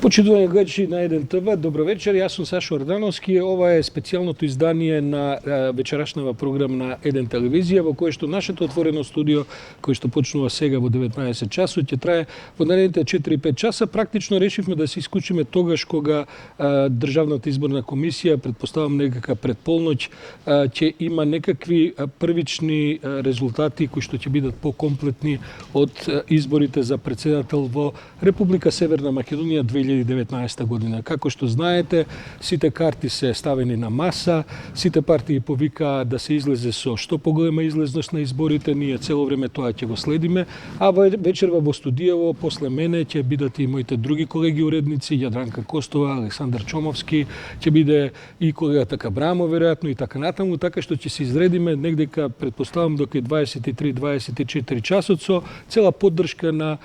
Почитувани гледачи на Еден ТВ, добро вечер. Јас сум Сашо Ордановски. Ова е специјалното издание на вечерашнава програма на Еден телевизија, во кој што нашето отворено студио, кој што почнува сега во 19 часот, ќе трае во наредните 4-5 часа. Практично решивме да се исклучиме тогаш кога Државната изборна комисија, предпоставам некака пред полноќ, ќе има некакви првични резултати кои што ќе бидат покомплетни од изборите за председател во Република Северна Македонија 2019 година. Како што знаете, сите карти се ставени на маса, сите партии повикаа да се излезе со што поголема излезност на изборите, ние цело време тоа ќе го следиме, а вечерва во студијево после мене ќе бидат и моите други колеги уредници, Јадранка Костова, Александар Чомовски, ќе биде и колегата Кабрамо веројатно и така натаму, така што ќе се изредиме негдека, предпоставам, до 23-24 часот со цела поддршка на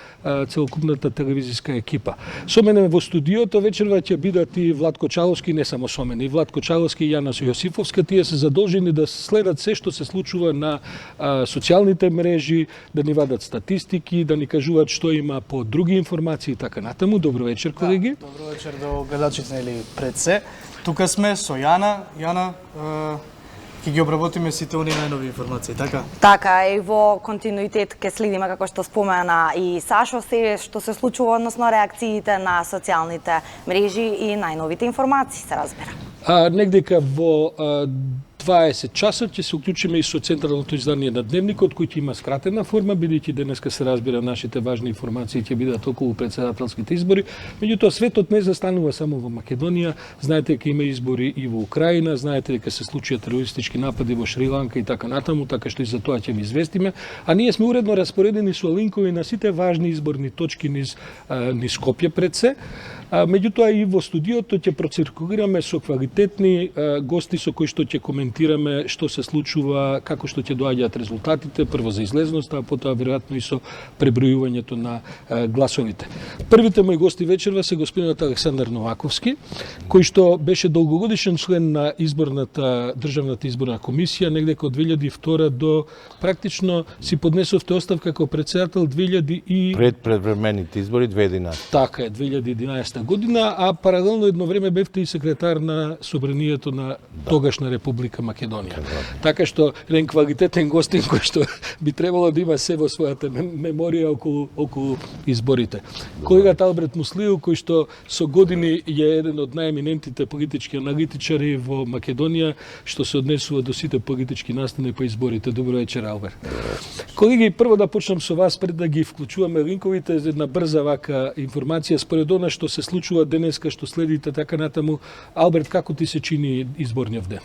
целокупната телевизиска екипа. Со мене во студиото вечерва ќе бидат и Владко Чаловски, не само со мене, и Владко Чаловски и Јана Јосифовска, тие се задолжени да следат се што се случува на социјалните мрежи, да ни вадат статистики, да ни кажуваат што има по други информации и така натаму. Добро вечер, колеги. Да, добро вечер до гледачите или пред се. Тука сме со Јана. Јана, ќе ги обработиме сите оние најнови информации, така? Така, и во континуитет ќе следиме, како што спомена и Сашо, се што се случува односно реакциите на социјалните мрежи и најновите информации, се разбира. Негдека во 20 часот ќе се уклучиме и со централното издание на Дневникот, кој ќе има скратена форма, бидејќи денеска се разбира нашите важни информации ќе бидат околу председателските избори. Меѓутоа, светот не застанува само во Македонија. Знаете дека има избори и во Украина, знаете дека се случија терористички напади во Шри-Ланка и така натаму, така што и за тоа ќе ви известиме. А ние сме уредно распоредени со линкови на сите важни изборни точки низ Скопје пред се. Меѓутоа и во студиото ќе проциркулираме со квалитетни гости со кои што ќе коментираме што се случува, како што ќе доаѓаат резултатите, прво за излезноста, а потоа веројатно и со пребројувањето на гласовите. Првите мои гости вечерва се господинот Александар Новаковски, кој што беше долгогодишен член на Државната изборна комисија, негдека од 2002 до практично си поднесовте оставка како председател 2000 и пред предвремените избори 2011. Така е, 2011 година, а паралелно едно време бевте и секретар на Собранието на тогашна Република Македонија. Така што еден квалитетен гостин кој што би требало да има се во својата меморија околу изборите. Колегата Алберт Муслиев, кој што со години е еден од најеминентните политички аналитичари во Македонија, што се однесува до сите политички настани по изборите. Добро вечер, Алберт. Колеги, прво да почнам со вас пред да ги вклучуваме линковите, една брза вака информација според она што се случува денеска, што следите така натаму. Алберт, како ти се чини изборниот ден?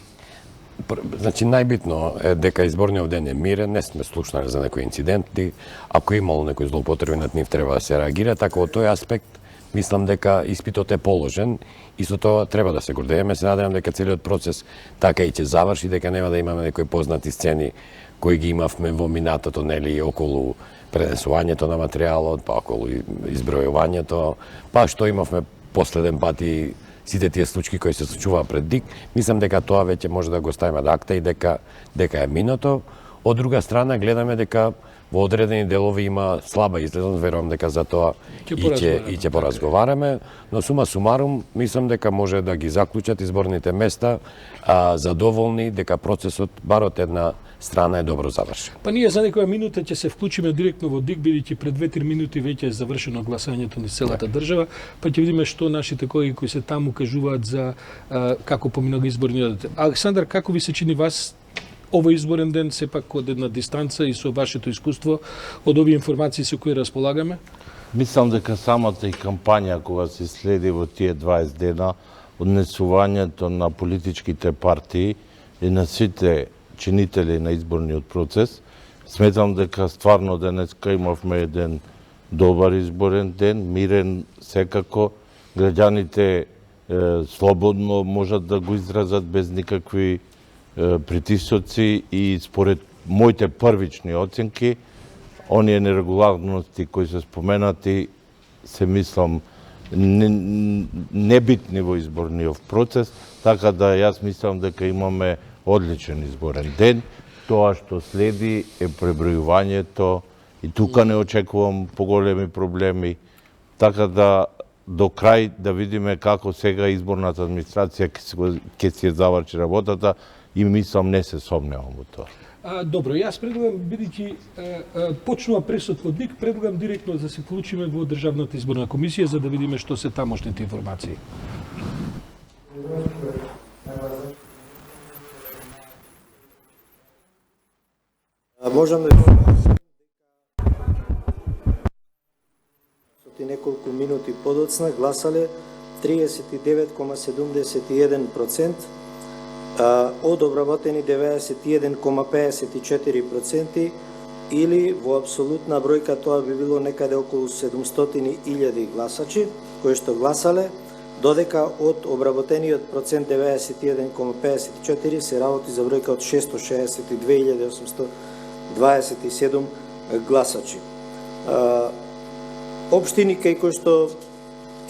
Значи, најбитно е дека изборниот ден е мирен, не сме слушнали за некои инциденти. Ако имало некои злоупотреби над нив, треба да се реагира, така во тој аспект мислам дека испитот е положен и со тоа треба да се гордееме. Се надевам дека целиот процес така и ќе заврши, дека нема да имаме некои познати сцени кои ги имавме во минатото, нели, околу пренесувањето на материјалот, па околу избројувањето, па што имавме последен пат и сите тие случаи кои се случуваа пред ДИК. Мислам дека тоа веќе може да го ставиме од акта и дека е минато. Од друга страна, гледаме дека во одредени делови има слаба излезност, верувам дека за тоа и ќе поразговараме, но сума сумарум, мислам дека може да ги заклучат изборните места задоволни, дека процесот бар од една страна е добро завршен. Па ние за некоја минута ќе се вклучиме директно во ДИК, бидејќи пред 2-3 минути веќе е завршено гласањето низ целата држава, па ќе видиме што нашите колеги кои се таму кажуваат за како поминува изборниот ден. Александар, како ви се чини вас овој изборен ден, сепак од една дистанца и со вашето искуство од овие информации со кои располагаме? Мислам дека самата и кампања кога се следи во тие 20 дена, однесувањето на политичките партии и на сите чинители на изборниот процес, сметам дека стварно денеска имавме еден добар изборен ден, мирен секако, граѓаните слободно можат да го изразат без никакви притисоци и според моите првични оценки, оние нерегуларности кои се споменати се мислам небитни во изборниот процес, така да јас мислам дека имаме одличен изборен ден. Тоа што следи е пребројувањето и тука не очекувам поголеми проблеми. Така да до крај да видиме како сега изборната администрација ќе си заврши работата и мислам не се сомневам во тоа. Добро, јас предлагам, бидејќи почнува пресот во ДИК, предлагам директно да се вклучиме во Државната изборна комисија за да видиме што се тамошните информации. Можам да и неколку минути подоцна гласале 39,71%, од обработени 91,54% или во апсолутна бројка тоа би било некаде околу 700.000 гласачи кои што гласале, додека од обработениот процент 91,54 се работи за бројка од 662.827 гласачи. Општини кај кои што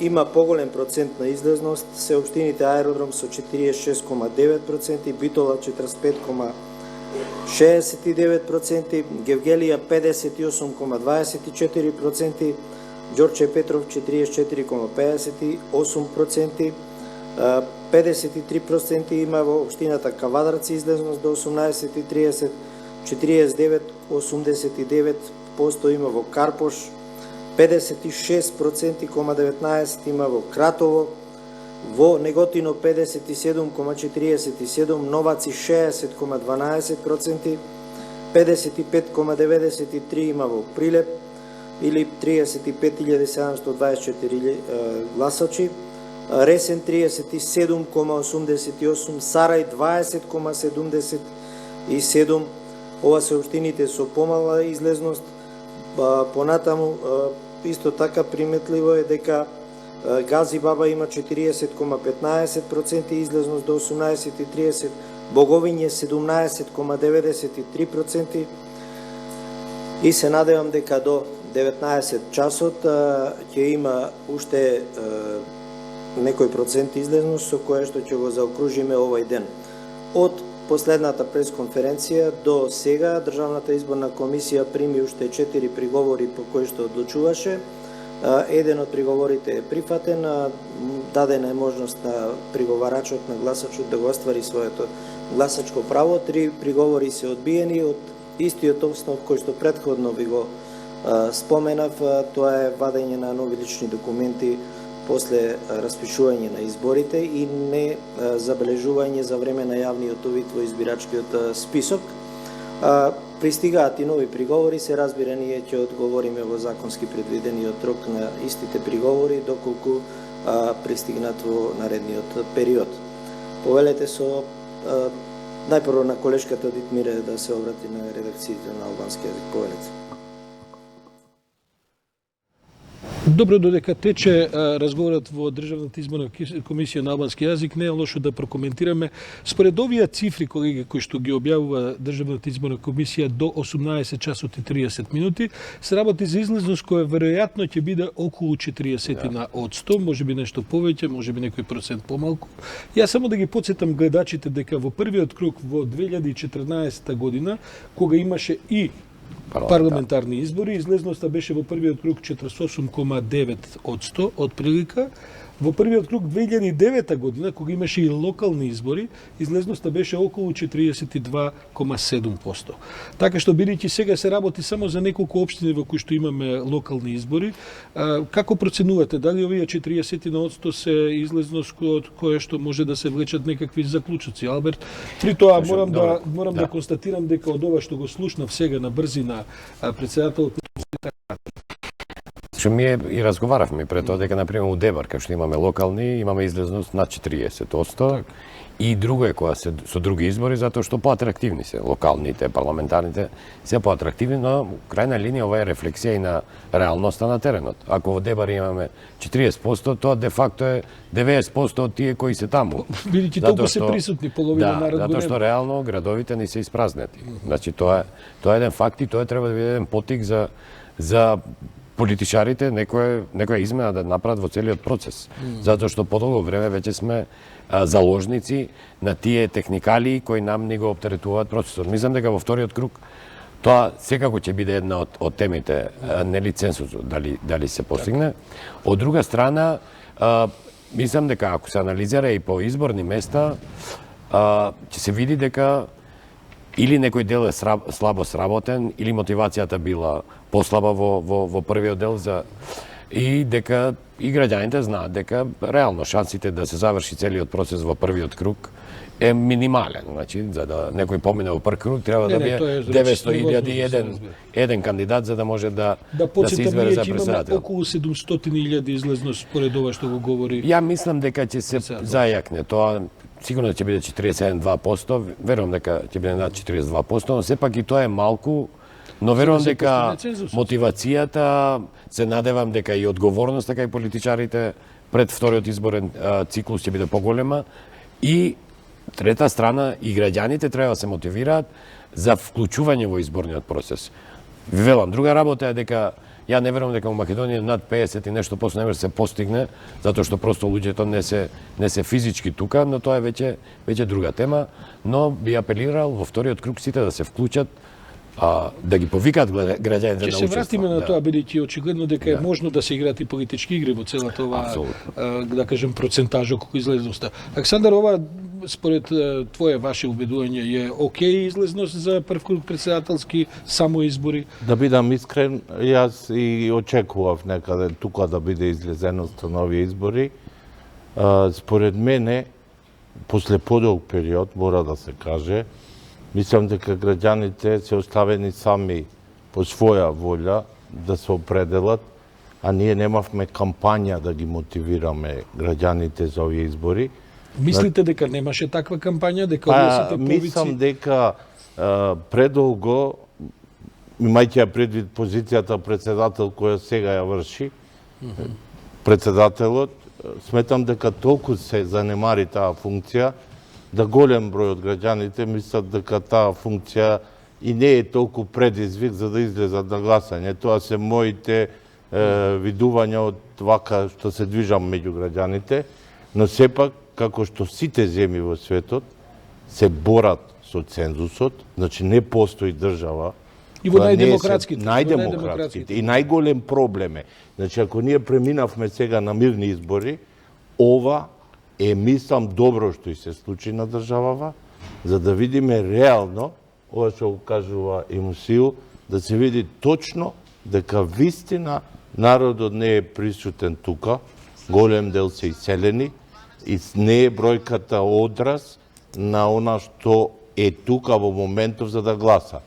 има поголем процент на излезност се општините Аеродром со 46,9%, Битола 45,69%, Гевгелија 58,24%, Ѓорче Петров 44,58%, 53% има во општината Кавадарци излезност до 18,30%, 49,89% има во Карпош, 56,19% има во Кратово, во Неготино 57,47%, Новаци 60,12%, 55,93% има во Прилеп или 35.724 гласачи, Ресен 37,88%, Сарај 20,77%, ова се општините со помала излезност. Понатаму, исто така приметливо е дека Гази Баба има 40,15% излезност до 18,30%, Боговиње 17,93% и се надевам дека до 19 часот ќе има уште некој процент излезност со кое што ќе го заокружиме овој ден. Од последната пресконференција до сега Државната изборна комисија прими уште 4 приговори по кои што одлучуваше. Еден од приговорите е прифатен, дадена е можност на приговарачот, на гласачот да го оствари своето гласачко право. 3 приговори се одбиени од истиот основ кој што претходно ви го споменав, тоа е вадење на нови лични документи после распишување на изборите и не забележување за време на јавниот увид во избирачкиот список. Пристигаат и нови приговори, се разбира ние ќе одговориме во законски предвидениот рок на истите приговори доколку пристигнат во наредниот период. Повелете со најпрво на колешката Дитмире да се обрати на редакциите на албански јазик. Повелете. Добро, додека тече разговорот во Државната изборна комисија на албански јазик, не е лошо да прокоментираме. Според овие цифри, колеги, кои што ги објавува Државната изборна комисија до 18 часот и 30 минути, се работи за излезност која веројатно ќе биде околу 40%, можеби нешто повеќе, можеби некој процент помалку. Јас само да ги потсетам гледачите дека во првиот круг во 2014 година, кога имаше и парламентарни избори, излезноста беше во првиот круг 48,9% од прилика. Во првиот круг 2009 година, кога имаше и локални избори, излезноста беше околу 42,7%. Така што, бидејќи сега се работи само за неколку општини во кои што имаме локални избори, како проценувате, дали овие 40% се излезност од кое што може да се влечат некакви заклучоци? Алберт, при тоа морам да констатирам дека од ова што го слушнав сега на брзина претседателот Што ми и разговаравме пред тоа дека, например, у Дебар, кај што имаме локални, имаме излезност над 40%. И друго е кога се со други избори, затоа што поатрактивни се, локалните, парламентарните, се поатрактивни, но крајна линија ова е рефлексија и на реалноста на теренот. Ако во Дебар имаме 40%, тоа де факто е 90% од тие кои се таму. Бидејќи толку се присутни, половина народ. Да, затоа што реално градовите ни се испразнети. Значи тоа е еден факт и тоа треба да биде еден потик за политичарите некоја измена да направат во целиот процес. Затоа што подолго време веќе сме заложници на тие техникали кои нам ни го оптеретуваат процесот. Мислам дека во вториот круг тоа секако ќе биде една од темите, нели цензусот, дали се постигне. Од друга страна, Мислам дека ако се анализира и по изборни места, ќе се види дека или некој дел е слабо сработен, или мотивацијата била послаба во првиот дел и дека и граѓаните знаат дека реално шансите да се заврши целиот процес во првиот круг е минимален. Значи, за да некој помине во прв круг, треба да биде 900.000 еден кандидат за да може да се избере за председател. Околу 700.000 излезно според ова што го говори. Ја мислам дека ќе се зајакне тоа. Сигурно ќе биде 47%, верувам дека ќе биде над 42%, но сепак и тоа е малку, но верувам дека мотивацијата, се надевам дека и одговорноста кај политичарите пред вториот изборен циклус ќе биде поголема и трета страна и граѓаните треба да се мотивираат за вклучување во изборниот процес. Велам, друга работа е дека ја не верувам дека во Македонија над 50 и нешто после не може се постигне, затоа што просто луѓето не се физички тука, но тоа е веќе друга тема, но би апелирал во вториот круг сите да се вклучат, да ги повикаат граѓаните на учество. Ќе се вратиме на тоа, бидејќи очигледно дека е можно да се играат и политички игри во целата оваа, да кажем, процентажа колку излезноста. Александар, ова според ваше убедување е окей излезност за прв круг председателски само избори? Да бидам искрен, јас и очекував некаде тука да биде излезеноста на овие избори. Според мене, после подолг период, мора да се каже, мислам дека граѓаните се оставени сами по своја волја да се определат, а ние немавме кампања да ги мотивираме граѓаните за овие избори. Мислите дека немаше таква кампања, дека овие сите повици? Мислам дека предолго, имајќи ја предвид позицијата председател која сега ја врши, председателот, сметам дека толку се занемари таа функција, да голем број од граѓаните мислат дека таа функција и не е толку предизвик за да излезат на гласање. Тоа се моите видувања од вака што се движам меѓу граѓаните, но сепак, како што сите земји во светот се борат со цензусот, значи не постои држава. И во најдемократските. Најдемократските. И најголем проблем е. Значи, ако ние преминавме сега на мирни избори, ова е, мислам, добро што и се случи на државава, за да видиме реално, ова што го кажува и Мусил, да се види точно дека вистина народот не е присутен тука, голем дел се иселени, и не е бројката одраз на она што е тука во моментов за да гласа.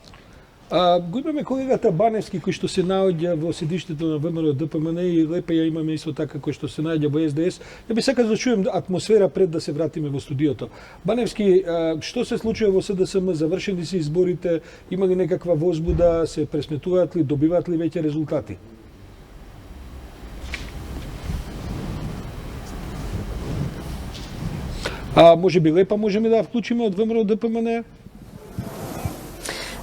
Го имаме колегата Баневски кој што се наоѓа во седиштето на ВМРО ДПМН и лепе ја имаме исто така кој што се наоѓа во СДС. Ја би сакал да чуем атмосфера пред да се вратиме во студиото. Баневски, што се случува во СДСМ? Завршени се изборите? Има ли некаква возбуда? Се пресметуваат ли? Добиваат ли веќе резултати? Може би лепа можеме да ја вклучиме од ВМРО ДПМН?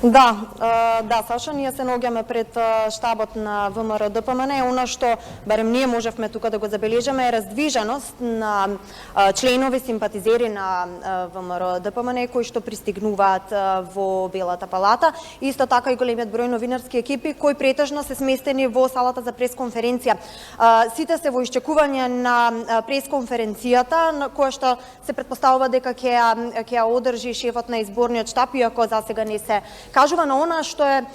Да, Саша, ние се наоѓаме пред штабот на ВМРО ДПМН. Она што барем ние можевме тука да го забележиме е раздвиженост на членови, симпатизери на ВМРО ДПМН кои што пристигнуваат во Белата палата. Исто така и големиот број новинарски екипи кои претежно се сместени во салата за пресконференција. Сите се во išчекување на пресконференцијата на која што се претпоставува дека ќе ја одржи шефот на изборниот штаб, иако засега не се кажува, на она што е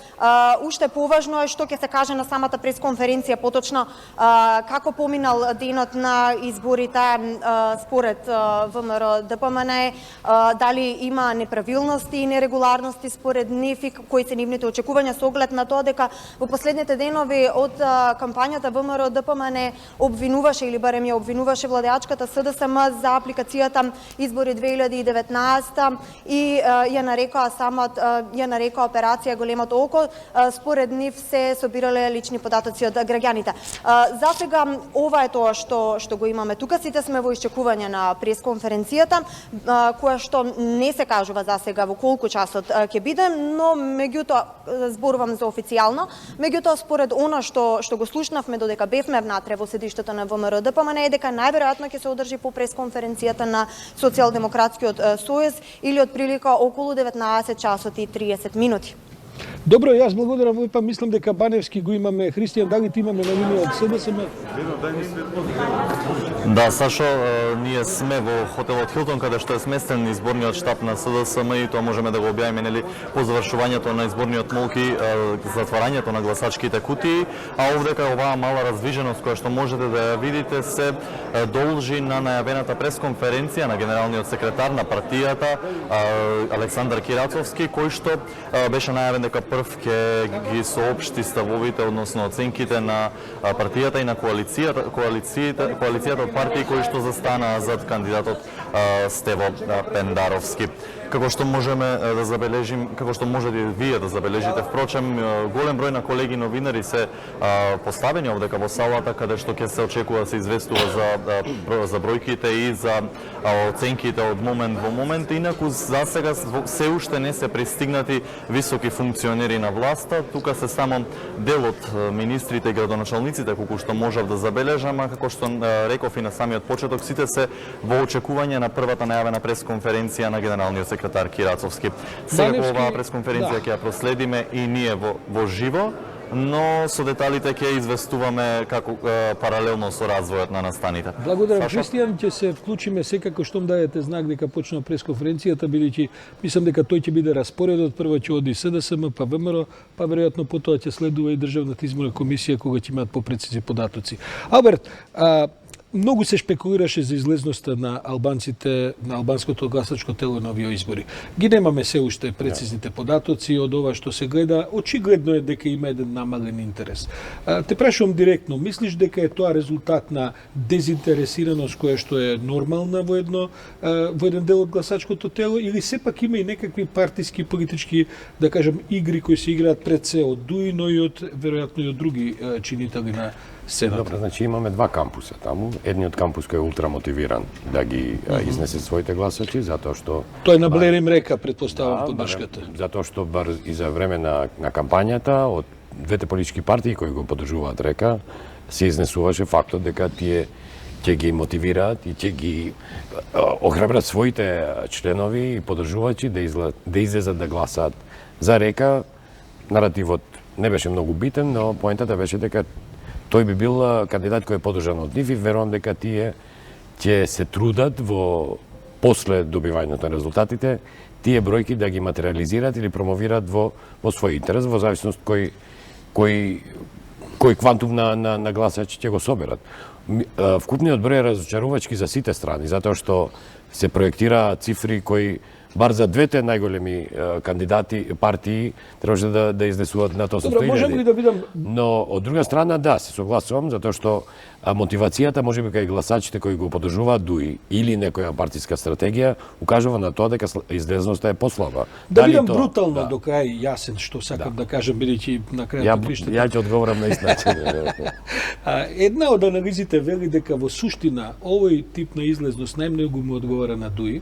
уште поважно е што ќе се каже на самата пресконференција поточно како поминал денот на изборите според ВМРО ДПМН, дали има неправилности и нерегуларности според нив и кои се нивните очекувања со оглед на тоа дека во последните денови од кампањата ВМРО ДПМН обвинуваше или барем ја обвинуваше владеачката СДСМ за апликацијата избори 2019 и ја нарекоа операција Големото око. Според нив се собирале лични податоци од граѓаните. Засега ова е тоа што го имаме тука. Сите сме во išчекување на пресконференцијата, која што не се кажува засега во колку часот ќе биде, но меѓутоа зборувам за официјално. Меѓутоа според она што го слушнавме додека бевме внатре во седиштето на ВМРО ДПМН е дека најверојатно ќе се одржи по пресконференцијата на Социјалдемократскиот сојуз или од прилика околу 19 часот и 30 минути. Добро, јас благодарам, па мислам дека Баневски го имаме. Христијан, дали ти имаме новини од СДСМ? Да, Сашо, ние сме во хотелот Хилтон, каде што е сместен изборниот штаб на СДСМ и тоа можеме да го објавиме, нели, по завршувањето на изборниот молки, затварањето на гласачките кутии, а овдека оваа мала раздвиженост која што можете да ја видите се должи на најавената пресконференција на генералниот секретар на партијата Александар Кирацовски, кој што беше најавен дека прв ќе ги соопшти ставовите, односно оценките на партијата и на коалицијата од партии кои што застанаа зад кандидатот Стево Пендаровски. Како што можеме да забележим, како што можете и вие да забележите, впрочем, голем број на колеги новинари се поставени овдека во салата, каде што ќе се очекува да се известува за бројките и за оценките од момент во момент. Инаку за сега се уште не се пристигнати високи функционери на власта, тука се само дел од министрите и градоначалниците, колку што можев да забележам, а како што реков и на самиот почеток, сите се во очекување на првата најавена пресконференција на генералниот секретар Кирацовски. Сега по оваа пресконференција ќе ја проследиме и ние во живо, но со деталите ќе известуваме како паралелно со развојот на настаните. Благодарам, Христијан, ќе се вклучиме секако штом дадете знак дека почнува пресконференцијата, бидејќи мислам дека тој ќе биде распоредот, прво ќе оди СДСМ, па ВМРО, па веројатно потоа ќе следува и Државната изборна комисија кога ќе имаат попрецизни податоци. Алберт, многу се шпекулираше за излезноста на албанците, на албанското гласачко тело на овие избори. Ги немаме се уште прецизните податоци од ова што се гледа. Очигледно е дека има еден намален интерес. Те прашувам директно, мислиш дека е тоа резултат на дезинтересираност која што е нормална во еден дел од гласачкото тело, или сепак има и некакви партиски политички, да кажем, игри кои се играат пред се од ДУИ, но и од веројатно и од други чинители на сцената? Добро, значи имаме два кампуса таму. Едниот кампус кој е ултрамотивиран да ги изнесе своите гласачи, затоа што Тој на Блерим река, предпоставам, поддршката. Затоа што и за време на кампањата од двете политички партии кои го поддржуваат река се изнесуваше фактот дека тие ќе ги мотивираат и ќе ги охрабрат своите членови и поддржувачи да излезат да гласаат за река. Наративот не беше многу битен, но поентата беше дека тој би бил кандидат кој е поддржан од нив и верувам дека тие ќе се трудат во после добивањето на резултатите тие бројки да ги материализираат или промовираат во свој интерес, во зависност кој квантум на гласачи ќе го соберат. Вкупниот број е разочарувачки за сите страни, затоа што се проектира цифри кои бар за двете најголеми кандидати партии требаше да изнесуваат на 800.000. Добро, можам ли да видам? Но од друга страна да, се согласувам затоа што мотивацијата можеби кај гласачите кои го поддржуваат ДУИ или некоја партиска стратегија укажува на тоа дека излезноста е послаба. Да бидам брутално до крај јасен што сакам да кажам, бидејќи на крајот од ја ќе одговорам на ист начин. Една од анализите вели дека во суштина овој тип на излезност најмногу му одговара на ДУИ,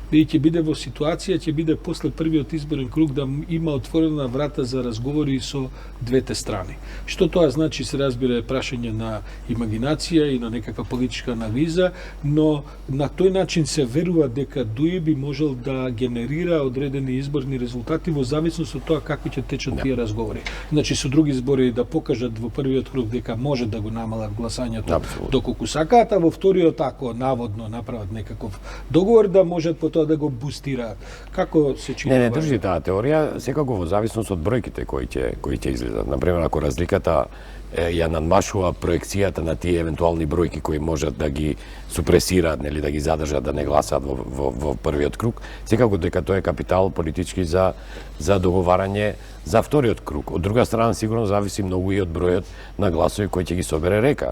бидејќи биде во ситуација, ќе биде после првиот изборен круг да има отворена врата за разговори со двете страни. Што тоа значи, се разбира, е прашање на имагинација и на некаква политичка анализа, но на тој начин се верува дека ДУИ би можел да генерира одредени изборни резултати во зависност од тоа како ќе течат тие разговори. Значи, со други збори да покажат во првиот круг дека може да го намалат гласањето доколку сакаат, а во вториот, ако наводно направат некаков договор, да можат потоа да го бустираат. Како се чини? Не држи таа теорија, секако во зависност од бројките кои ќе излезат. Например, ако разликата ја надмашува проекцијата на тие евентуални бројки кои можат да ги супресираат, нели да ги задржат да не гласаат во првиот круг, секако дека тоа е капитал политички за договарање за вториот круг. Од друга страна, сигурно зависи многу и од бројот на гласови кои ќе ги собере река.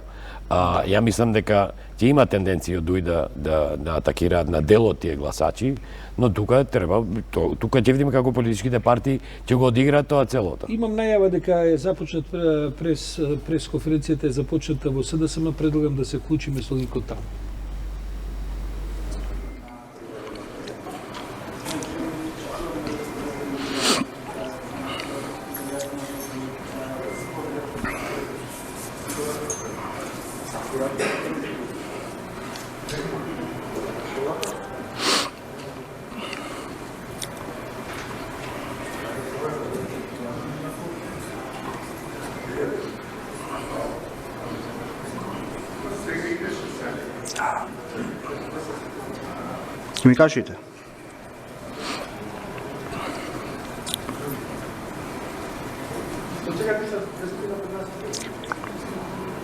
Ја мислам дека ќе има тенденција од ДУИ да атакираат на дел од тие гласачи, но тука ќе видиме како политичките партии ќе го одиграат тоа целото. Имам најава дека е започнат пресконференцијата е започната во СДСМ, предлагам да се вклучиме со линкот таму. Ќе ми кажете?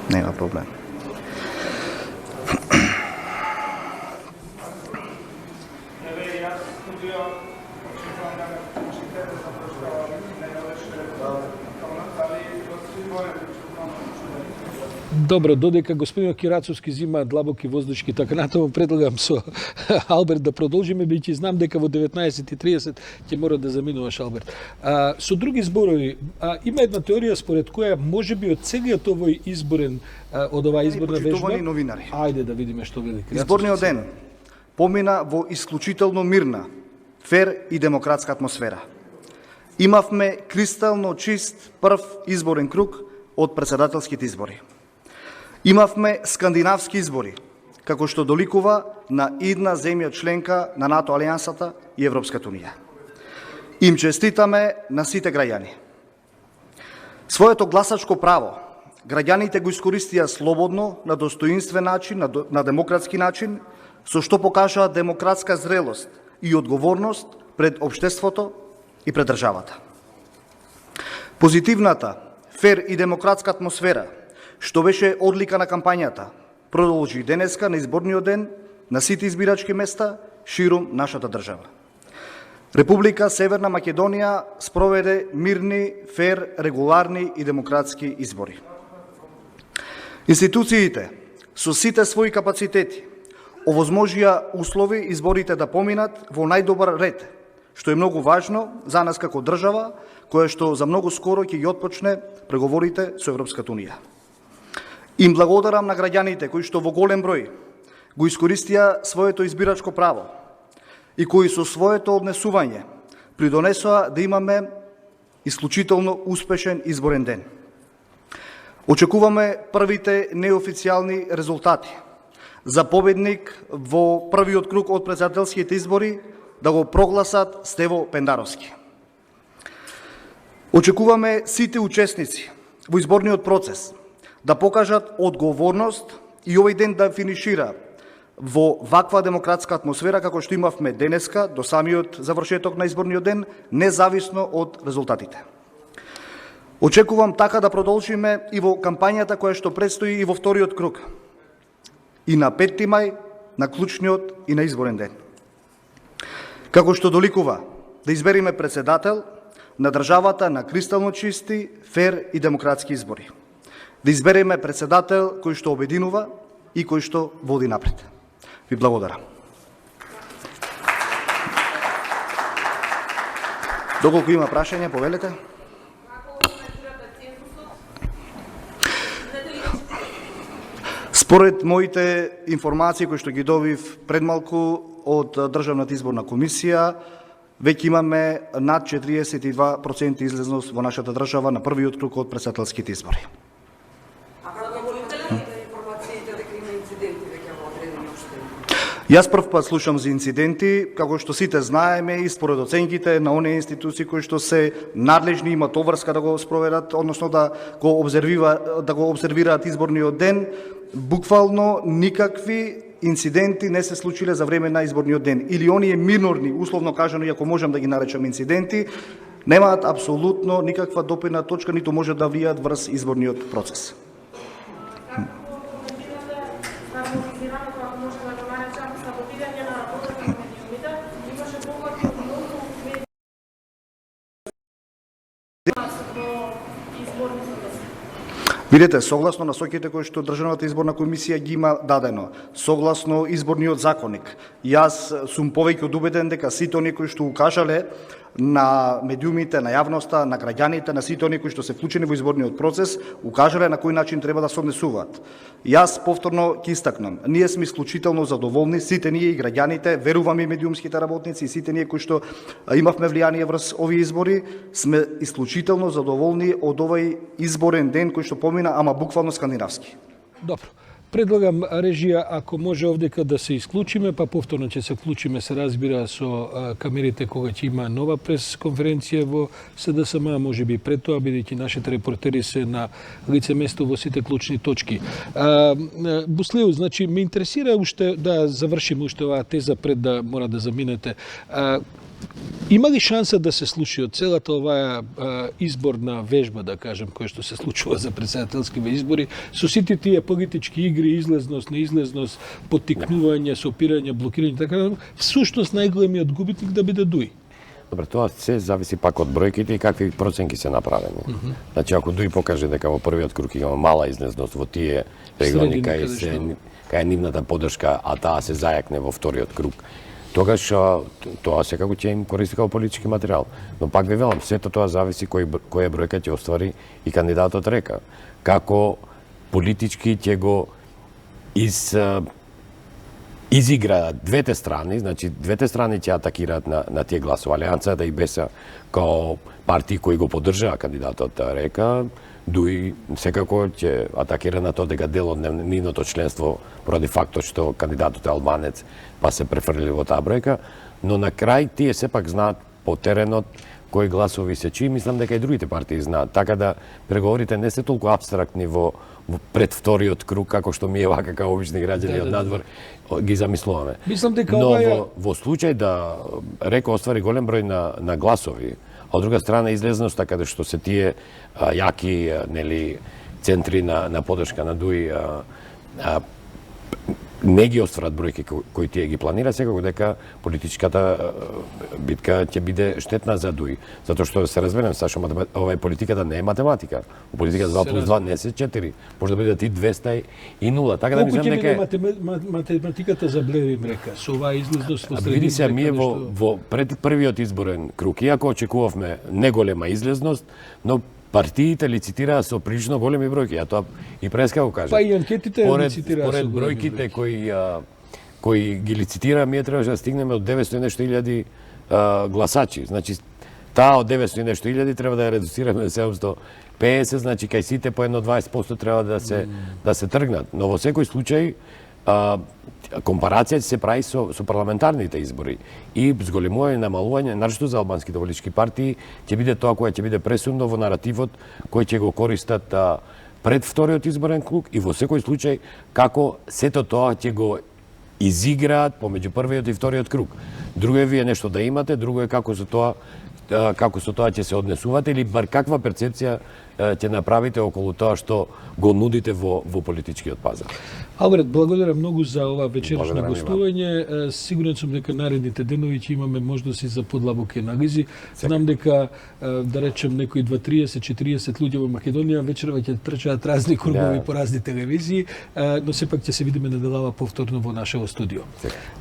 Нема проблем. Добро, додека господинот Кирацовски зима длабоки воздушки, така натаму предлагам со Алберт да продолжиме, бидејќи знам дека во 19:30 ќе мора да заминуваш, Алберт. Со други зборови, има една теорија според која можеби од целиот овој изборен, од оваа изборна вежба... Почитувани новинари. Ајде да видиме што вели Кирацовски. Изборниот ден помина во исклучително мирна, фер и демократска атмосфера. Имавме кристално чист прв изборен круг од председателските избори. Имавме скандинавски избори, како што доликува на една земја членка на НАТО Алијансата и Европската Унија. Им честитаме на сите граѓани. Своето гласачко право граѓаните го искористија слободно, на достоинствен начин, на демократски начин, со што покажаа демократска зрелост и одговорност пред општеството и пред државата. Позитивната, фер и демократска атмосфера, што беше одлика на кампањата, продолжи и денеска на изборниот ден на сите избирачки места ширум нашата држава. Република Северна Македонија спроведе мирни, фер, регуларни и демократски избори. Институциите со сите своји капацитети овозможија услови изборите да поминат во најдобар ред, што е многу важно за нас како држава, која што за многу скоро ќе ги отпочне преговорите со Европската Унија. Им благодарам на граѓаните кои што во голем број го искористија своето избирачко право и кои со своето однесување придонесоа да имаме исклучително успешен изборен ден. Очекуваме првите неофицијални резултати за победник во првиот круг од председателските избори да го прогласат Стево Пендаровски. Очекуваме сите учесници во изборниот процес да покажат одговорност и овој ден да финишира во ваква демократска атмосфера како што имавме денеска до самиот завршеток на изборниот ден, независно од резултатите. Очекувам така да продолжиме и во кампањата која што предстои и во вториот круг, и на 5 мај, на клучниот и на изборен ден. Како што доликува да избериме председател на државата на кристално чисти, фер и демократски избори. Да избереме председател кој што обединува и кој што води напред. Ви благодарам. Доколку има прашања, повелете. Според моите информации кои што ги добив пред малку од Државната изборна комисија, веќе имаме над 42% излезност во нашата држава на првиот круг од председателските избори. Јас прв пат слушам за инциденти, како што сите знаеме и според оценките на оние институции кои што се надлежни, имат обврска да го спроведат, односно да го обзервираат изборниот ден, буквално никакви инциденти не се случиле за време на изборниот ден. Или оние минорни, условно кажано, иако можам да ги наречам инциденти, немаат апсолутно никаква допирна точка, ниту може да влијаат врз изборниот процес. Видете, согласно насоките кои што Државната изборна комисија ги има дадено, согласно изборниот законник, јас сум повеќе од убеден дека сите оние кои што укажале на медиумите, на јавноста, на граѓаните, на сите оние кои што се вклучени во изборниот процес, укажале на кој начин треба да се однесуваат. Јас повторно ќе истакнам, ние сме исклучително задоволни, сите ние и граѓаните, верувам и медиумските работници, и сите ние кои што имавме влијание врз овие избори, сме исклучително задоволни од овој изборен ден кој што помина, ама буквално скандинавски. Добро. Предлагам режија, ако може овдека да се исклучиме, па повторно ќе се вклучиме, се разбира, со камерите кога ќе има нова пресконференција во СДСМ, може би пред тоа, бидејќи нашите репортери се на лице место во сите клучни точки. Буслеу, значи, ме интересира уште да завршиме уште оваа теза пред да мора да заминете. Има ли шанса да се случи од целата оваа изборна вежба, да кажем, која што се случува за претседателскиве избори, со сите тие политички игри, излезност, неизлезност, поттикнување, сопирање, блокирање, така, всушност најголемиот губитник да биде Дуи? Добре, тоа се зависи пак од бројките и какви проценки се направени. Значи, ако Дуи покаже дека во првиот круг има мала излезност во тие региони кај е нивната поддршка, а таа се зајакне во вториот круг, тогаш тоа секако ќе им користи како политички материјал. Но пак ви велам, сето тоа зависи која бројка ќе оствари и кандидатот река. Како политички ќе го изигра двете страни, значи двете страни ќе атакираат на тие гласови. Алијансата и БЕСА као партии кои го поддржаа кандидатот река, Дуи секако ќе атакира на тоа дека дел од нивното членство поради фактот што кандидатот е албанец, па се префрли во таа бројка, но на крај тие сепак знаат по теренот кои гласови се чии, мислам дека и другите партии знаат. Така да преговорите не се толку апстрактни во пред вториот круг, како што ми е вака како обични граѓани од надвор ги замислуваме. Мислам дека но ова во случај да река оствари голем број на гласови, а од друга страна излезноста каде што се тие јаки нели центри на поддршка на Дуи не ги остварат бројки кои тие ги планира, секако дека политичката битка ќе биде штетна за Дуи. Затоа што се разберем, Сашо, ова политиката не е математика. У политиката 2 плюс 2 не се 4. Може да бидат и 200 и 0. Така да мислам дека математиката за Блевим река со оваа излезност во средина. Види се, ние во пред првиот изборен круг, иако очекувавме неголема излезност, но партиите лицитираа со прилично големи бројки, а тоа и преска го кажа. Па и анкетите лицитираа со според бројките кои ги лицитираа, ние требаше да стигнеме од 900 и нешто илјади гласачи. Значи, таа од 900 и нешто илјади треба да ја редуцираме до 750, значи кај сите по едно 20% треба да се тргнат. Но во секој случај компарација се прави со парламентарните избори и зголемување, намалување, навошто за албанските политички партии, ќе биде тоа кое ќе биде пресудно во наративот кој ќе го користат пред вториот изборен круг и во секој случај како сето тоа ќе го изиграат помеѓу првиот и вториот круг. Друго е вие нешто да имате, друго е како со тоа ќе се однесувате или бар каква перцепција ќе направите околу тоа што го нудите во политичкиот пазар. Алберт, благодарам многу за ова вечерашно гостување. Сигурен сум дека наредните денови ќе имаме можности за подлабоки анализи. Знам дека, да речем, некои 20-30-40 луѓе во Македонија вечерва ќе трчаат разни кругови по разни телевизии, но сепак ќе се видиме неделава повторно во нашето студио.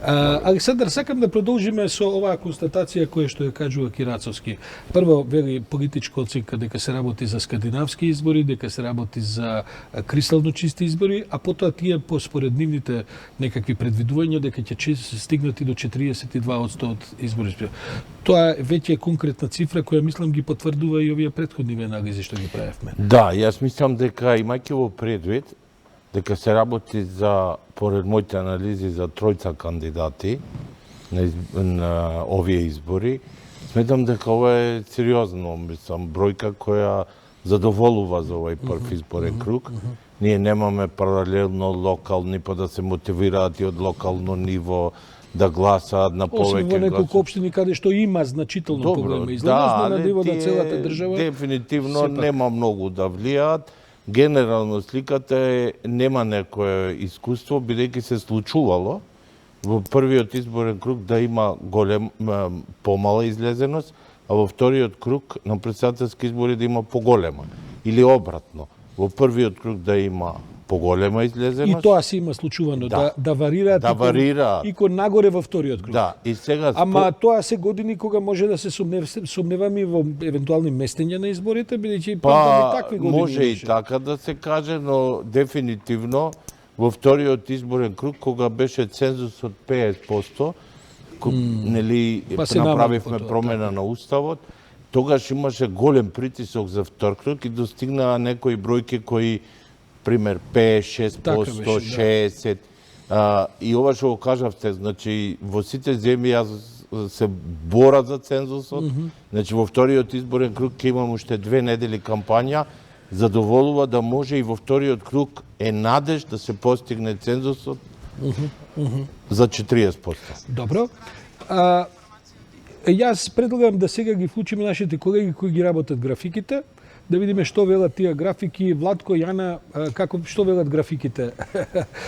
Александар, сакам да продолжиме со оваа констатација која што ја кажува Кирацовски. Прво, вели политичка оценка дека се работи за скандинавски избори, дека се работи за кристално чисти избори, а потоа тие според нивните некакви предвидувања дека ќе стигнати до 42% од изборите. Тоа веќе е конкретна цифра која мислам ги потврдува и овие претходни анализи што ги правевме. Да, јас мислам дека имајќи во предвид дека се работи за, поред моите анализи, за тројца кандидати на овие избори, сметам дека ова е сериозно, мислам, бројка која задоволува за овој прв изборен круг. Ние немаме паралелно локални, па да се мотивираат и од локално ниво да гласаат на повеќе гласови. Освен во неколку општини каде што има значително поголема излезност, на ниво на целата држава. Дефинитивно нема многу да влијаат. Генерално сликата е нема некое искуство, бидејќи се случувало во првиот изборен круг да има помала излезеност, а во вториот круг на претседателски избори да има поголема. Или обратно, во првиот круг да има поголема излезеност. И тоа се има случувано, да варираат и кон нагоре во вториот круг. Да, и сега Ама тоа се години кога може да се сомневаме во евентуални местења на изборите, бидејќи такви години може и така да се каже, но дефинитивно во вториот изборен круг кога беше цензус од 50%, нели направивме промена на уставот, тогаш имаше голем притисок за втор круг и достигнаа некои бројки кои пример 5, Така 6%, беше, 60%. И ова што го кажавте, значи во сите земји јас се борат за цензусот. Значи во вториот изборен круг ќе имам уште 2 недели кампања, задоволува да може и во вториот круг е надеж да се постигне цензусот за 40%. Добро. Јас предлагам да сега ги вклучиме нашите колеги кои ги работат графиките, да видиме што велат тие графики. Владко, Јана, што велат графиките?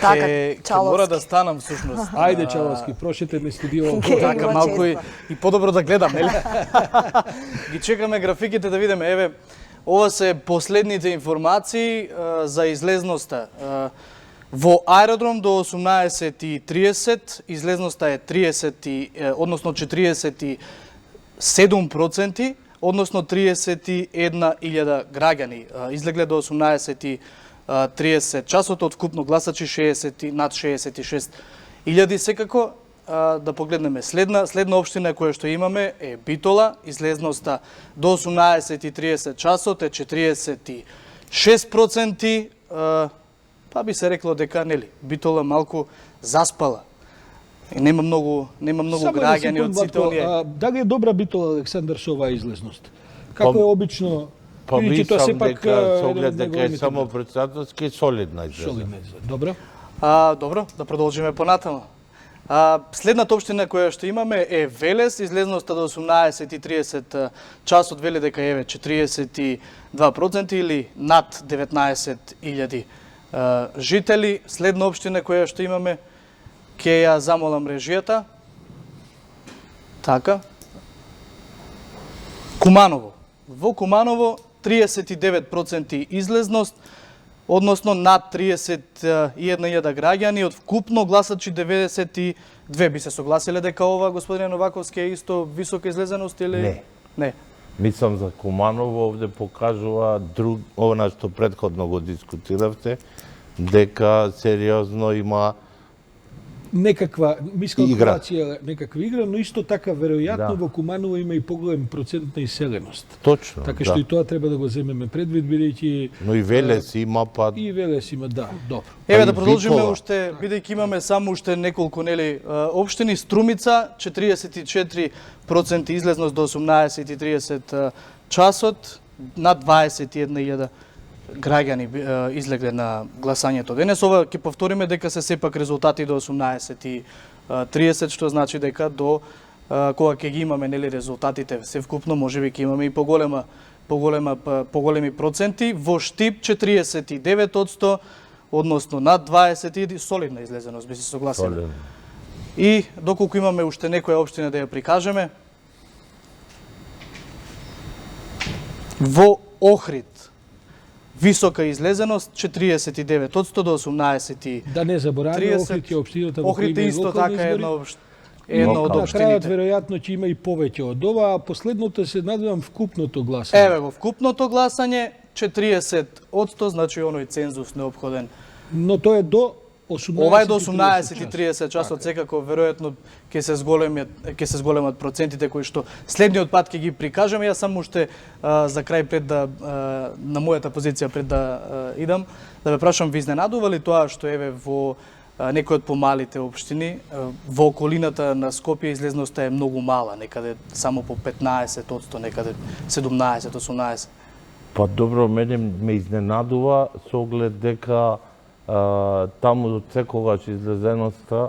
Така, Ќе Чаловски. мора да станам всушност. Ајде, Чаловски, прошете ме студио. Така Има малку често. и подобро да гледам, нели? Ги чекаме графиките да видиме. Еве, ова се последните информации за излезноста. Во аеродром до 18:30 излезноста е 47%, односно 31.000 граѓани излегле до 18:30 часот, од вкупно гласачи над 66.000. Секако да погледнеме следна општина која што имаме е Битола, излезноста до 18:30 часот е 46%, па би се рекло дека нели Битола малку заспала. И нема многу граѓани од сите оние. Дали е добра Битола, Александар, со оваа излезност? Како е обично? Па Видите, тоа мислам сепак дека со оглед еден од дека е најголемите само председателски солидна излезна. солидна. Добро. Добро, да продолжиме понатаму. Следната општина која што имаме е Велес, излезноста до 18:30 часот вели дека еве 42% или над 19.000 жители. Следна општина која што имаме, ќе ја замолам режијата. Така. Куманово. Во Куманово 39% излезност, односно над 31.000 граѓани, од вкупно гласачи 92. Би се согласиле дека ова, господин Новаковски, е исто висока излезеност или? Не. Мислам за Куманово овде покажува она што претходно го дискутиравте, дека сериозно има Некаква Игра. некаква игра, но исто така веројатно Да. во Куманово има и поголем процент на иселеност. точно. Така да. што и тоа треба да го земеме предвид, бидејќи Но и Велес има, па и Велес има, да, добро. Еве и да продолжиме Битола. уште, бидејќи имаме само уште неколку нели општини. Струмица 44% излезност до 18:30 часот, над 21.000 граѓани излегле на гласањето денес. Ова ќе повториме дека се сепак резултати до 18:30, што значи дека до кога ќе ги имаме нели резултатите се вкупно, можеби ќе имаме и поголеми проценти. Во Штип 49%, односно над 20, солидна излезеност, би се согласиле. солидно. И доколку имаме уште некоја општина да ја прикажеме, во Охрид висока излезеност 49% до 18. Да не забораваме, Охрид е општината во која Охрид има е и исто локални така избори. една од На крајот општините. веројатно ќе има и повеќе од ова, а последното се надевам вкупното гласање. Еве го вкупното гласање 40%, значи оној цензус неопходен. Но тоа е до 18. Ова е до 18:30 часот, секако веројатно ќе се зголемат процентите кои што следниот пат ќе ги прикажеме. Јас само уште за крај пред да на мојата позиција пред да идам, да ве прашам, ви изненадува ли тоа што еве во некои од помалите општини во околината на Скопје излезноста е многу мала, некаде само по 15%, некаде 17-18%. Па добро, мене ме изненадува со оглед дека таму од секогаш излезеноста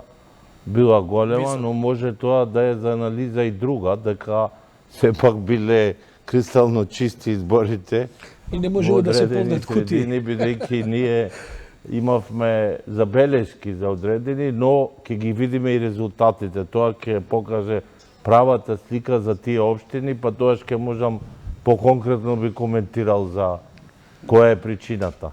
била голема, но може тоа да е за анализа и друга, дека сепак биле кристално чисти изборите. И не можело да се одредени полнат кутии. средини, бидејќи ние имавме забелешки за одредени, но ќе ги видиме и резултатите. Тоа ќе покаже правата слика за тие општини, па тоа ќе можам поконкретно би коментирал за која е причината.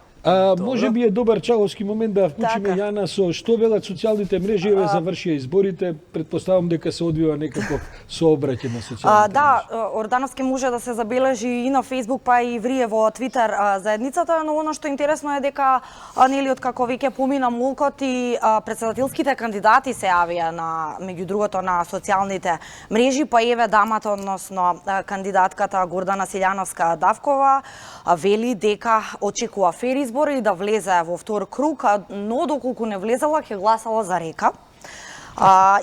Може би е добар Чаловски момент да вклучиме Така. Јана со што велат социјалните мрежи, еве завршија изборите, претпоставам дека се одвива некаков сообраќај на социјалните Да, мрежи. Ордановски може да се забележи и на Facebook, па и врие во Твитер заедницата, но оно што е интересно е дека нели откако веќе помина мулкот и претседателските кандидати се јавија на меѓу другото на социјалните мрежи, па еве дамата, односно кандидатката Гордана Силјановска Давкова вели дека очекува фер избори и да влезе во втор круг, но доколку не влезела, ќе гласала за Река.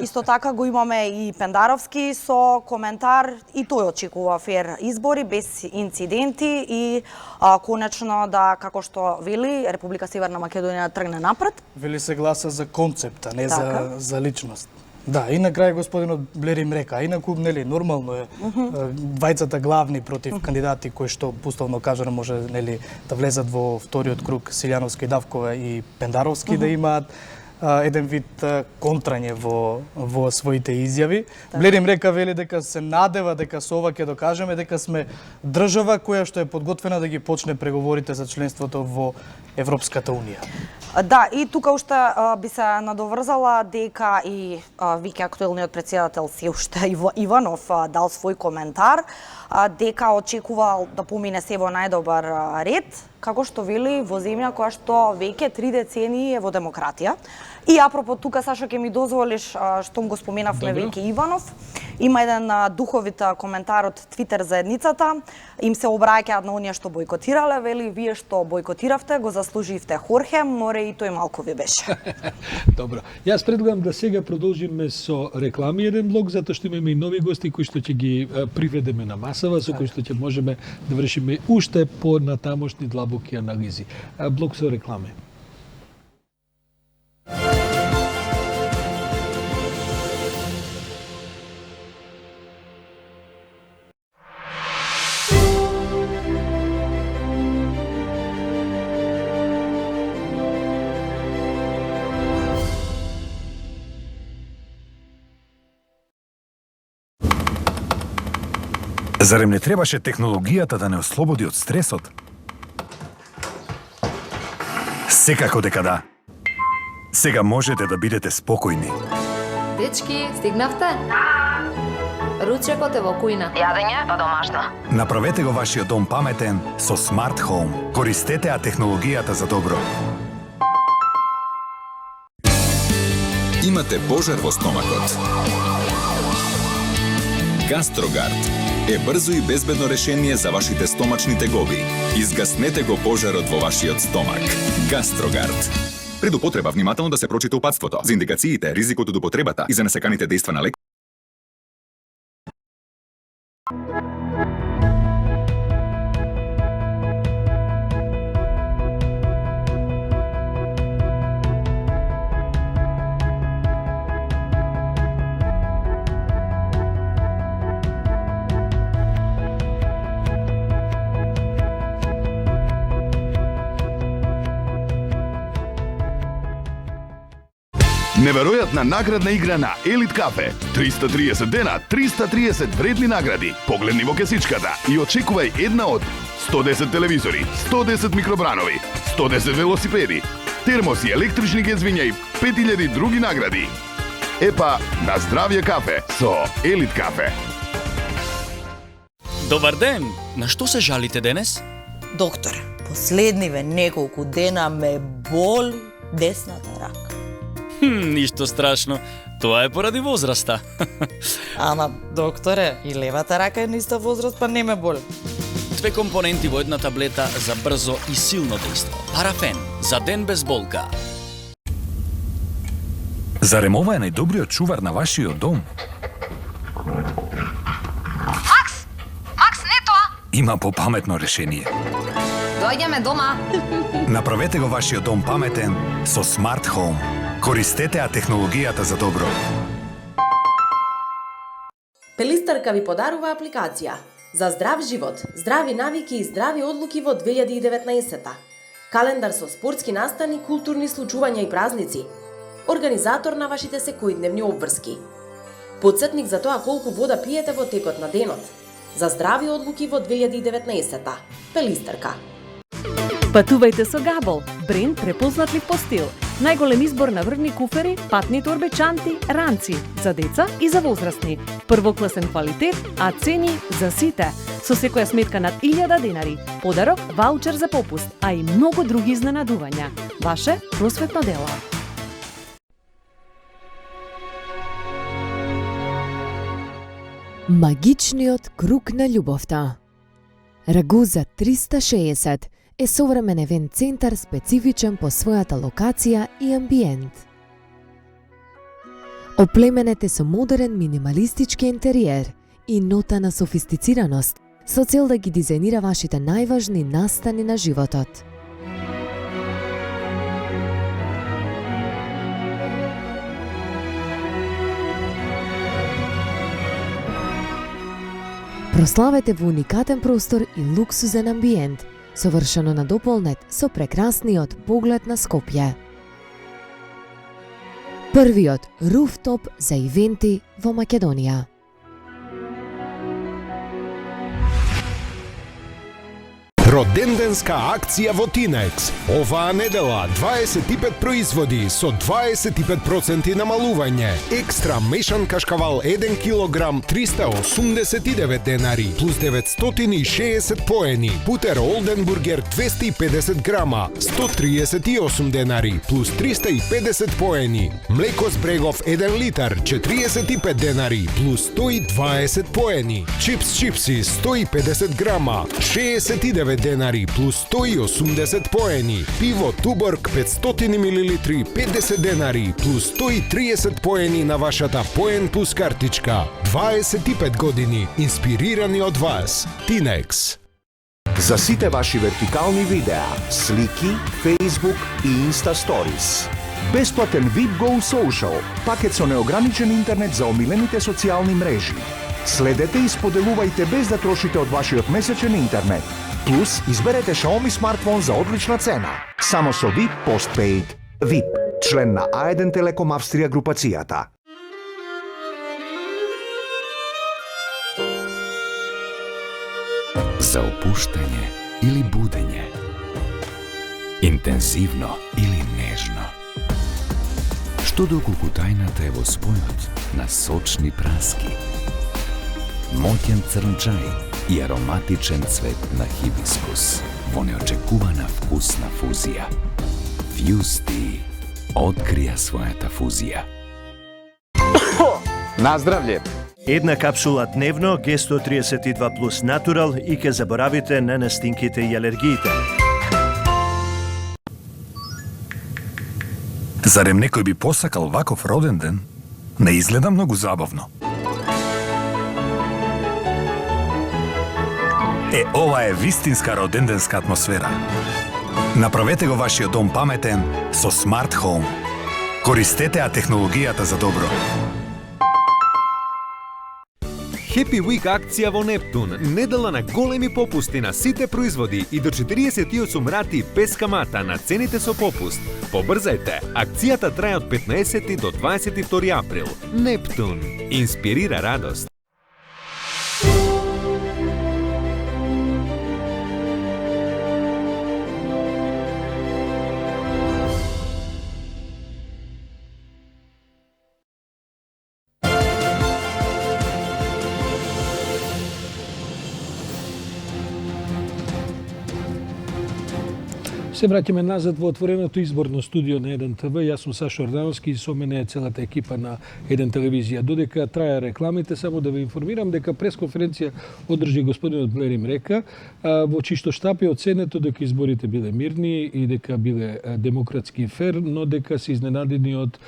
Исто така го имаме и Пендаровски со коментар и тој очекува фер избори без инциденти и конечно да, како што вели, Република Северна Македонија тргне напред. Вели се гласа за концепт, а не Така. за личност. Да, и на крај господинот Блер им река, инаку нели нормално е двајцата главни против кандидати кои што пуставно кажано може нели да влезат во вториот круг Силјановски, Давкова и Пендаровски да имаат еден вид контрање во своите изјави. Блер им река вели дека се надева дека со ова ќе докажеме дека сме држава која што е подготвена да ги почне преговорите за членството во Европската унија. Да, и тука уште би се надоврзала дека и веќе актуелниот претседател се уште Иванов дал свој коментар, дека очекувал да помине се во најдобар ред, како што вели во земја која што веќе 3 децении е во демократија. И апропо тука, Сашо, ќе ми дозволиш, штом го споменавме веќе Иванов, има еден духовит коментар од Твитер заедницата, им се обраќаат на оние што бойкотирале, вели, вие што бойкотиравте, го заслуживте Хорхе, море и тој малку ви беше. Добро. Јас предлагам да сега продолжиме со реклами еден блок, затоа што имаме и нови гости кои што ќе ги приведеме на масава, со кои што ќе можеме да вршиме уште по натамошни длабоки анализи. Блок со реклами. Зарем не требаше технологијата да не ослободи од стресот? Секако дека да. Сега можете да бидете спокојни. Дечки, стигнавте? Ручекот е во кујна. Јадење па домашно. Направете го вашиот дом паметен со Smart Home. Користете технологијата за добро. Имате пожар во стомакот. Гастрогард е брзо и безбедно решение за вашите стомачни тегоби. Изгаснете го пожарот во вашиот стомак. Гастрогард. Пред употреба внимателно да се прочита упатството за индикациите, ризикот од употребата и за несаканите дејства на лек. Неверојатна наградна игра на Елит Кафе. 330 дена, 330 вредни награди. Погледни во кесичката и очекувај една од 110 телевизори, 110 микробранови, 110 велосипеди, термоси, електрични гезвиња и 5000 други награди. Епа, на здравје кафе со Елит Кафе. Добар ден! На што се жалите денес? Доктор, последниве неколку дена ме боли десната рака. Ништо страшно. Тоа е поради возраста. Ама, докторе, и левата рака е на иста возраст, па не ме боли. 2 компоненти во една таблета за брзо и силно дејство. Парафен, за ден без болка. Зарем ова е најдобриот чувар на вашиот дом? Макс, не тоа! Има попаметно решение. Доаѓаме дома. Направете го вашиот дом паметен со Smart Home. Користете технологијата за добро. Пелистарка ви подарува апликација за здрав живот, здрави навики и здрави одлуки во 2019-та. Календар со спортски настани, културни случувања и празници. Организатор на вашите секојдневни обврски. Подсетник за тоа колку вода пиете во текот на денот. За здрави одлуки во 2019-та. Пелистарка. Патувајте со Габл, бренд препознатлив по стил. Најголем избор на врвни куфери, патни торбе, чанти, ранци за деца и за возрастни. Првокласен квалитет, а цени за сите. Со секоја сметка над 1000 денари, подарок, ваучер за попуст, а и многу други изненадувања. Ваше просветно дело. Магичниот круг на љубовта. Рагу за 360 е современ евент центар специфичен по својата локација и амбиент. Оплеменете со модерен минималистички интериер и нота на софистицираност со цел да ги дизајнира вашите најважни настани на животот. Прославете во уникатен простор и луксузен амбиент, совршено надополнет со прекрасниот поглед на Скопје. Првиот руфтоп за ивенти во Македонија. Роденденска акција во Тинекс. Оваа недела 25 производи со 25% намалување. Екстра мешан кашкавал 1 килограм 389 денари плюс 960 поени. Путер Олденбургер 250 грама 138 денари плюс 350 поени. Млеко Сбрегов 1 литар 45 денари плюс 120 поени. Чипс чипси 150 грама 69 денари плюс 180 поени. Пиво Туборг 500 мл 50 денари плюс 130 поени на вашата поен плюс картичка. 25 години инспирирани од вас. Тинекс. За сите ваши вертикални видеа, слики, Facebook и Insta Stories. Бесплатен VIP Go Social, пакет со неограничен интернет за омилените социјални мрежи. Следете и споделувајте без да трошите од вашиот месечен интернет. Плюс, изберете Xiaomi смартфон за одлична цена. Само со VIP Postpaid. VIP, член на A1 Телеком Австрија групацијата. За опуштање или будење. Интензивно или нежно. Што доколку тајната е во спојот на сочни праски. Моќен црн чај и ароматичен цвет на хибискус во неочекувана вкусна фузија. Фјусти открија својата фузија. Наздравле! Една капсула дневно Г132 плюс натурал и ке заборавите на настинките и алергиите. Зарем некој би посакал ваков роден ден? Не изгледа многу забавно. Ова е вистинска роденденска атмосфера. Направете го вашиот дом паметен со Smart Home. Користете технологијата за добро. Happy Week акција во Нептун, недела на големи попусти на сите производи и до 48 рати без камата на цените со попуст. Побрзајте, акцијата трае од 15 до 22 април. Нептун, инспирира радост. Се враќаме назад во отвореното изборно студио на 1 ТВ. Јас сум Сашо Ордановски и со мене е целата екипа на 1 телевизија. Додека трае рекламите, само да ве информирам дека пресконференција одржи господинот Блерим Река, во чишто штаб е оценето дека изборите биле мирни и дека биле демократски и фер, но дека се изненадени од